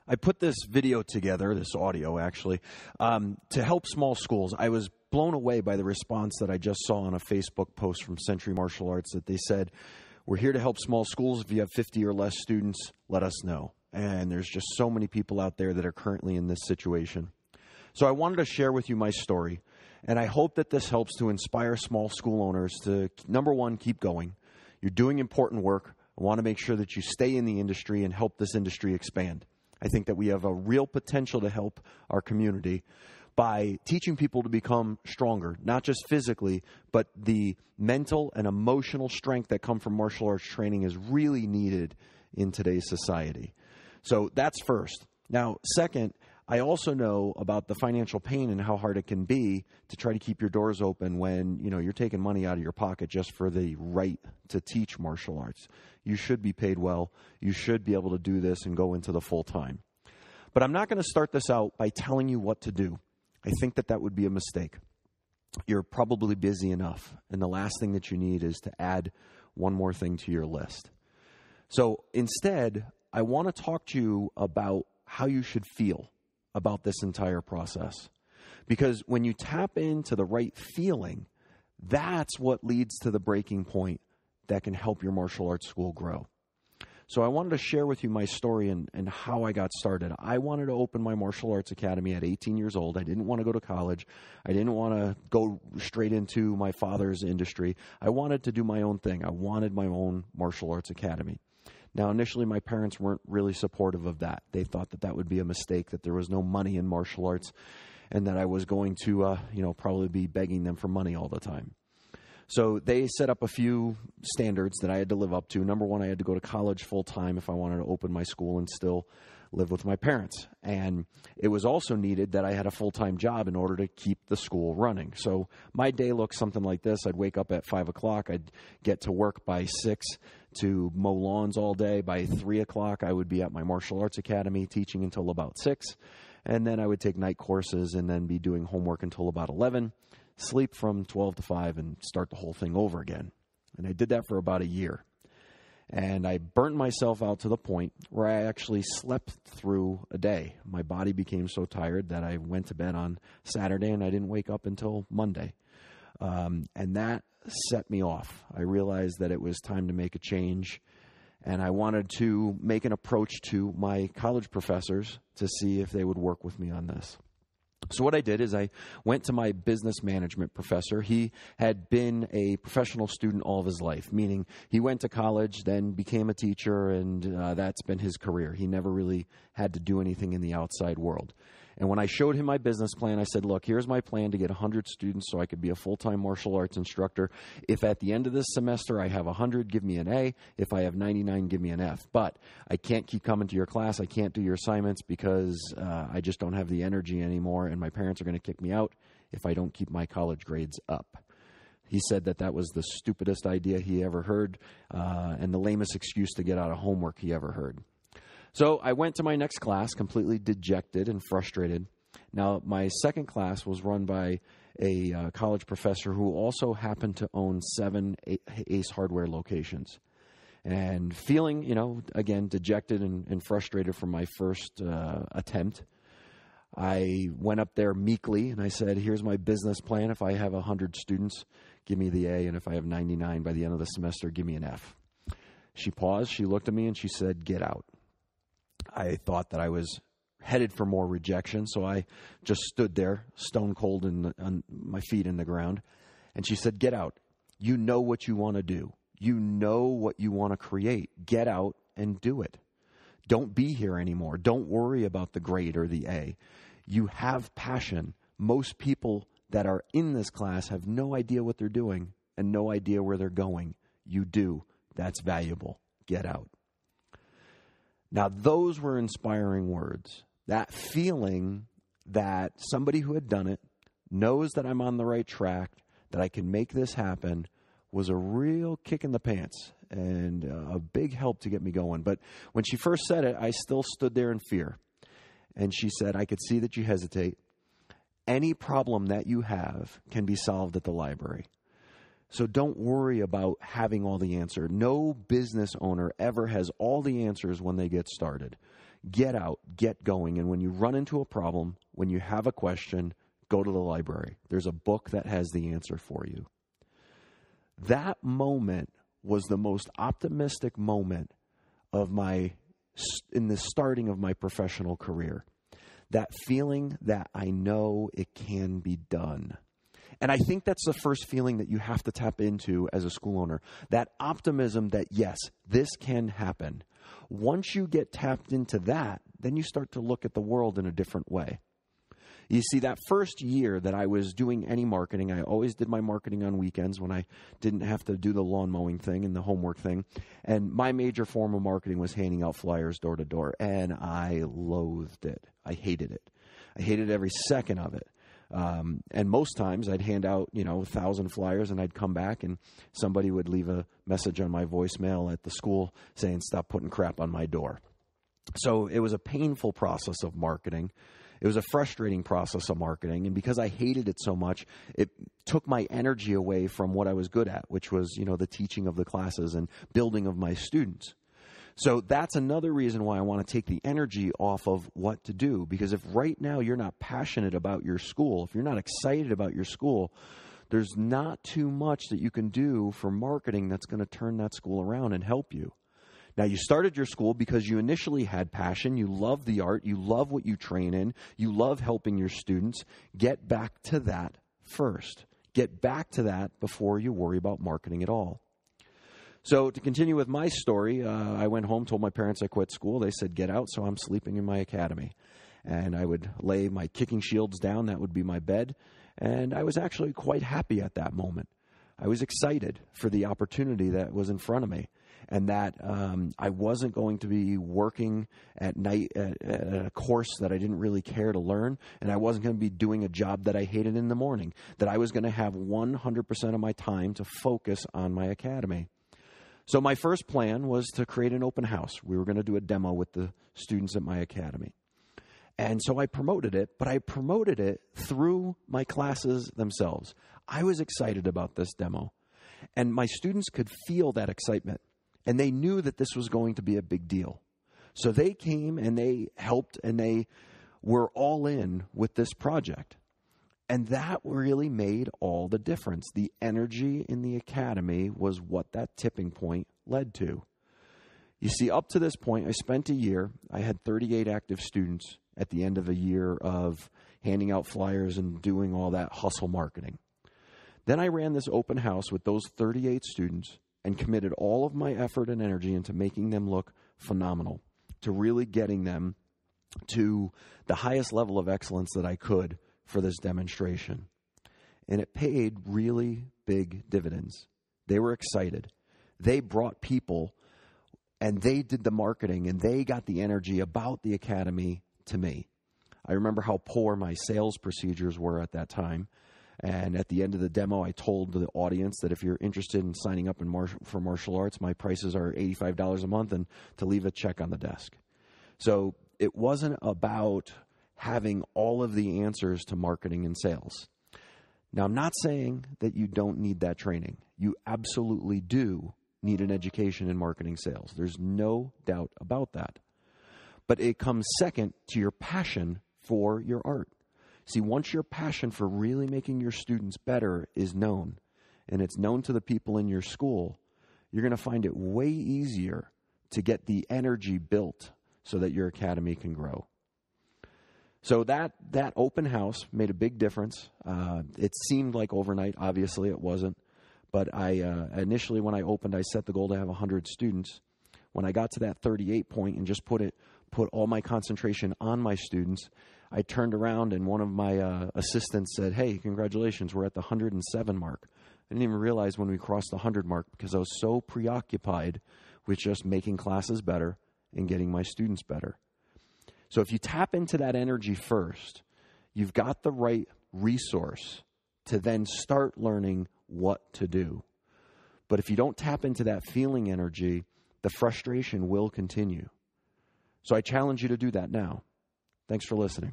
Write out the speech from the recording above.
I put this video together, this audio actually, to help small schools. I was blown away by the response that I just saw on a Facebook post from Century Martial Arts that they said, we're here to help small schools. If you have 50 or less students, let us know. And there's just so many people out there that are currently in this situation. So I wanted to share with you my story, and I hope that this helps to inspire small school owners to, number one, keep going. You're doing important work. I want to make sure that you stay in the industry and help this industry expand. I think that we have a real potential to help our community by teaching people to become stronger, not just physically, but the mental and emotional strength that come from martial arts training is really needed in today's society. So that's first. Now, second, I also know about the financial pain and how hard it can be to try to keep your doors open when, you're taking money out of your pocket just for the right to teach martial arts. You should be paid well. You should be able to do this and go into the full time. But I'm not going to start this out by telling you what to do. I think that would be a mistake. You're probably busy enough, and the last thing that you need is to add one more thing to your list. So instead, I want to talk to you about how you should feel about this entire process. Because when you tap into the right feeling, that's what leads to the breaking point that can help your martial arts school grow. So I wanted to share with you my story and how I got started. I wanted to open my martial arts academy at 18 years old. I didn't want to go to college. I didn't want to go straight into my father's industry. I wanted to do my own thing. I wanted my own martial arts academy. Now, initially, my parents weren't really supportive of that. They thought that would be a mistake, that there was no money in martial arts, and that I was going to, probably be begging them for money all the time. So they set up a few standards that I had to live up to. Number one, I had to go to college full-time if I wanted to open my school and still live with my parents. And it was also needed that I had a full-time job in order to keep the school running. So my day looked something like this. I'd wake up at 5 o'clock. I'd get to work by 6 to mow lawns all day. By 3 o'clock, I would be at my martial arts academy teaching until about 6. And then I would take night courses and then be doing homework until about 11. Sleep from 12 to 5 and start the whole thing over again. And I did that for about a year. And I burnt myself out to the point where I actually slept through a day. My body became so tired that I went to bed on Saturday and I didn't wake up until Monday. And that set me off. I realized that it was time to make a change. And I wanted to make an approach to my college professors to see if they would work with me on this. So what I did is I went to my business management professor. He had been a professional student all of his life, meaning he went to college, then became a teacher, and that's been his career. He never really had to do anything in the outside world. And when I showed him my business plan, I said, look, here's my plan to get 100 students so I could be a full-time martial arts instructor. If at the end of this semester I have 100, give me an A. If I have 99, give me an F. But I can't keep coming to your class. I can't do your assignments because I just don't have the energy anymore, and my parents are going to kick me out if I don't keep my college grades up. He said that was the stupidest idea he ever heard and the lamest excuse to get out of homework he ever heard. So I went to my next class completely dejected and frustrated. Now, my second class was run by a college professor who also happened to own 7 Ace Hardware locations. And feeling, again, dejected and frustrated from my first attempt, I went up there meekly and I said, here's my business plan. If I have 100 students, give me the A. And if I have 99 by the end of the semester, give me an F. She paused. She looked at me and she said, get out. I thought that I was headed for more rejection, so I just stood there, stone cold on my feet in the ground. And she said, get out. You know what you want to do. You know what you want to create. Get out and do it. Don't be here anymore. Don't worry about the grade or the A. You have passion. Most people that are in this class have no idea what they're doing and no idea where they're going. You do. That's valuable. Get out. Now, those were inspiring words. That feeling that somebody who had done it knows that I'm on the right track, that I can make this happen, was a real kick in the pants and a big help to get me going. But when she first said it, I still stood there in fear. And she said, I could see that you hesitate. Any problem that you have can be solved at the library. So don't worry about having all the answer. No business owner ever has all the answers when they get started. Get out, get going, and when you run into a problem, when you have a question, go to the library. There's a book that has the answer for you. That moment was the most optimistic moment in the starting of my professional career. That feeling that I know it can be done. And I think that's the first feeling that you have to tap into as a school owner. That optimism that, yes, this can happen. Once you get tapped into that, then you start to look at the world in a different way. You see, that first year that I was doing any marketing, I always did my marketing on weekends when I didn't have to do the lawn mowing thing and the homework thing. And my major form of marketing was handing out flyers door to door. And I loathed it. I hated it. I hated every second of it. And most times I'd hand out, 1,000 flyers, and I'd come back and somebody would leave a message on my voicemail at the school saying, "Stop putting crap on my door." So it was a painful process of marketing. It was a frustrating process of marketing. And because I hated it so much, it took my energy away from what I was good at, which was, the teaching of the classes and building of my students. So that's another reason why I want to take the energy off of what to do. Because if right now you're not passionate about your school, if you're not excited about your school, there's not too much that you can do for marketing that's going to turn that school around and help you. Now, you started your school because you initially had passion. You love the art. You love what you train in. You love helping your students. Get back to that first. Get back to that before you worry about marketing at all. So to continue with my story, I went home, told my parents I quit school. They said, "Get out," so I'm sleeping in my academy. And I would lay my kicking shields down. That would be my bed. And I was actually quite happy at that moment. I was excited for the opportunity that was in front of me. And that I wasn't going to be working at night at a course that I didn't really care to learn, and I wasn't going to be doing a job that I hated in the morning, that I was going to have 100% of my time to focus on my academy. So my first plan was to create an open house. We were going to do a demo with the students at my academy. And so I promoted it, but I promoted it through my classes themselves. I was excited about this demo, and my students could feel that excitement. And they knew that this was going to be a big deal. So they came and they helped and they were all in with this project. And that really made all the difference. The energy in the academy was what that tipping point led to. You see, up to this point, I spent a year. I had 38 active students at the end of a year of handing out flyers and doing all that hustle marketing. Then I ran this open house with those 38 students and committed all of my effort and energy into making them look phenomenal, to really getting them to the highest level of excellence that I could for this demonstration. And it paid really big dividends. They were excited. They brought people, and they did the marketing, and they got the energy about the academy to me. I remember how poor my sales procedures were at that time. And at the end of the demo, I told the audience that if you're interested in signing up for martial arts, my prices are $85 a month and to leave a check on the desk. So it wasn't about having all of the answers to marketing and sales. Now, I'm not saying that you don't need that training. You absolutely do need an education in marketing sales. There's no doubt about that. But it comes second to your passion for your art. See, once your passion for really making your students better is known, and it's known to the people in your school, you're going to find it way easier to get the energy built so that your academy can grow. So that open house made a big difference. It seemed like overnight. Obviously, it wasn't. But initially, when I opened, I set the goal to have 100 students. When I got to that 38 point and just put all my concentration on my students, I turned around and one of my assistants said, "Hey, congratulations, we're at the 107 mark." I didn't even realize when we crossed the 100 mark because I was so preoccupied with just making classes better and getting my students better. So if you tap into that energy first, you've got the right resource to then start learning what to do. But if you don't tap into that feeling energy, the frustration will continue. So I challenge you to do that now. Thanks for listening.